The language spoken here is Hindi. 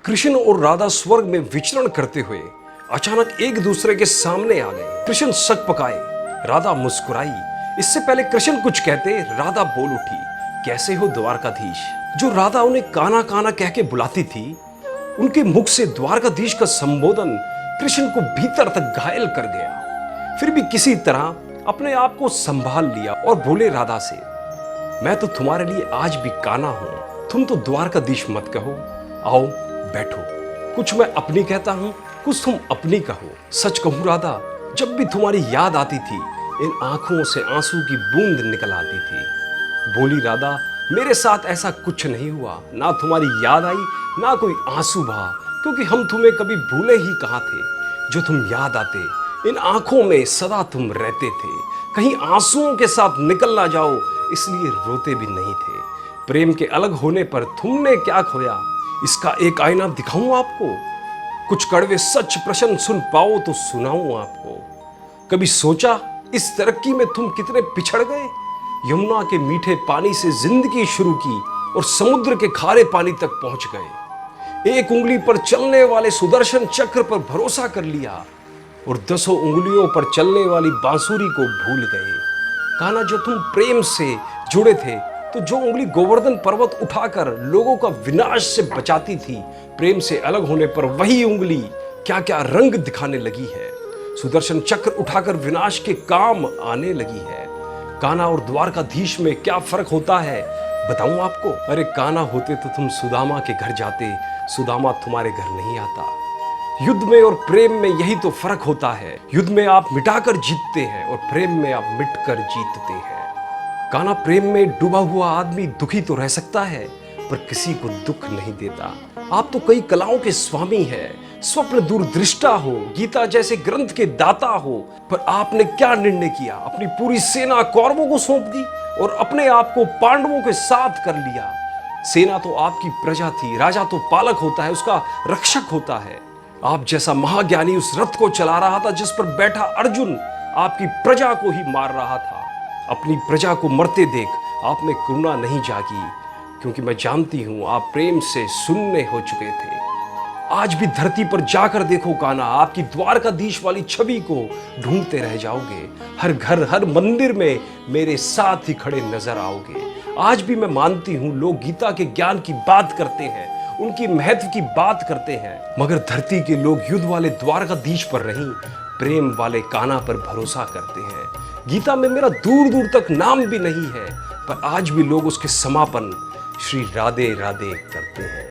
कृष्ण और राधा स्वर्ग में विचरण करते हुए अचानक एक दूसरे के सामने आ गए। कृष्ण शक पकाए, राधा मुस्कुराई। इससे पहले कृष्ण कुछ कहते, राधा बोल उठी, कैसे हो द्वारकाधीश। जो राधा उन्हें काना काना कह के बुलाती थी, उनके मुख से द्वारकाधीश का संबोधन कृष्ण को भीतर तक घायल कर गया। फिर भी किसी तरह अपने आप को संभाल लिया और बोले राधा से, मैं तो तुम्हारे लिए आज भी काना हूं, तुम तो द्वारकाधीश मत कहो। आओ बैठो, कुछ मैं अपनी कहता हूं, कुछ तुम अपनी कहो। सच कहूं राधा, जब भी तुम्हारी याद आती थी, इन आंखों से आंसू की बूंद निकल आती थी। बोली राधा, मेरे साथ ऐसा कुछ नहीं हुआ, ना तुम्हारी याद आई ना कोई आंसू बहा, क्योंकि हम तुम्हें कभी भूले ही कहाँ थे। जो तुम याद आते, इन आंखों में सदा तुम रहते थे, कहीं आंसुओं के साथ निकल ना जाओ, इसलिए रोते भी नहीं थे। प्रेम के अलग होने पर तुमने क्या खोया, इसका एक आईना दिखाऊं आपको। कुछ कड़वे सच प्रश्न सुन पाओ तो सुनाऊं आपको। कभी सोचा इस तरक्की में तुम कितने पिछड़ गए। यमुना के मीठे पानी से जिंदगी शुरू की और समुद्र के खारे पानी तक पहुंच गए। एक उंगली पर चलने वाले सुदर्शन चक्र पर भरोसा कर लिया और 10 उंगलियों पर चलने वाली बांसुरी को भूल गए। कान्हा, जो तुम प्रेम से जुड़े थे, तो जो उंगली गोवर्धन पर्वत उठाकर लोगों का विनाश से बचाती थी, प्रेम से अलग होने पर वही उंगली क्या क्या रंग दिखाने लगी है। सुदर्शन चक्र उठाकर विनाश के काम आने लगी है। कान्हा और द्वारकाधीश में क्या फर्क होता है बताऊं आपको। अरे कान्हा होते तो तुम सुदामा के घर जाते, सुदामा तुम्हारे घर नहीं आता। युद्ध में और प्रेम में यही तो फर्क होता है। युद्ध में आप मिटाकर जीतते हैं और प्रेम में आप मिटकर जीतते हैं। कान्हा, प्रेम में डूबा हुआ आदमी दुखी तो रह सकता है, पर किसी को दुख नहीं देता। आप तो कई कलाओं के स्वामी हैं, स्वप्न दूरदृष्टा हो, गीता जैसे ग्रंथ के दाता हो, पर आपने क्या निर्णय किया। अपनी पूरी सेना कौरवों को सौंप दी और अपने आप को पांडवों के साथ कर लिया। सेना तो आपकी प्रजा थी, राजा तो पालक होता है, उसका रक्षक होता है। आप जैसा महाज्ञानी उस रथ को चला रहा था जिस पर बैठा अर्जुन आपकी प्रजा को ही मार रहा था। अपनी प्रजा को मरते देख आप में करुणा नहीं जागी, क्योंकि मैं जानती हूं आप प्रेम से सुन्ने हो चुके थे। आज भी धरती पर जाकर देखो कान्हा, आपकी द्वारकाधीश वाली छवि को ढूंढते रह जाओगे। हर घर हर मंदिर में मेरे साथ ही खड़े नजर आओगे। आज भी मैं मानती हूं लोग गीता के ज्ञान की बात करते हैं, उनकी महत्व की बात करते हैं, मगर धरती के लोग युद्ध वाले द्वारकाधीश पर नहीं, प्रेम वाले कान्हा पर भरोसा करते हैं। गीता में मेरा दूर दूर तक नाम भी नहीं है, पर आज भी लोग उसके समापन श्री राधे राधे करते हैं।